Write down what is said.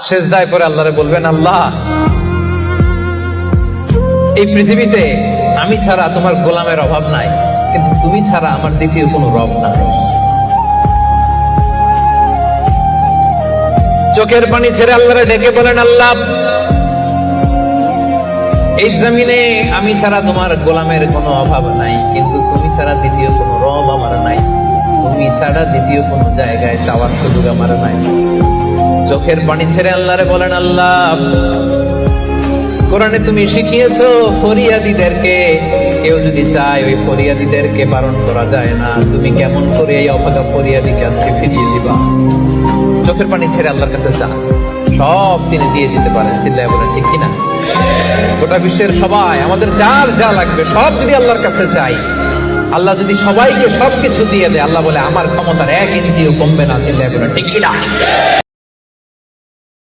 সেজদায় পরে আল্লাহরে বলবেন, আল্লাহ এই পৃথিবীতে আমি ছাড়া তোমার গোলামের অভাব নাই, কিন্তু তুমি ছাড়া আমার দ্বিতীয় কোনো রব নাই। চোখের পানি ছেড়ে আল্লাহরে ডেকে বলেন, আল্লাহ এই জমিনে আমি ছাড়া তোমার গোলামের কোনো অভাব নাই, কিন্তু তুমি ছাড়া দ্বিতীয় কোনো রব আমার নাই, তুমি ছাড়া দ্বিতীয় কোনো জায়গায় চাওয়ার সুযোগ আমার নাই। চোখের পানি ছেড়ে আল্লাহরে বলেন, আল্লাহ কোরআনে তুমি শিখিয়েছো ফরিয়াদীদেরকে কেউ যদি চায় ওই ফরিয়াদীদেরকে বারণ করা যায় না, তুমি কেমন করে এই অভাগা ফরিয়াদীকে আজকে ফিরিয়ে দিবা। চোখের পানি ছেড়ে আল্লাহর কাছে চা, সব তিনি দিয়ে দিতে পারেন। চিল্লায় বলেন ঠিক কিনা? গোটা বিশ্বের সবাই আমাদের যার যা লাগবে সব যদি আল্লাহর কাছে চাই, আল্লাহ যদি সবাইকে সবকিছু দিয়ে দেয়, আল্লাহ বলে আমার ক্ষমতার 1 ইঞ্চিও কমবে না। চিল্লায় বলেন ঠিক কিনা?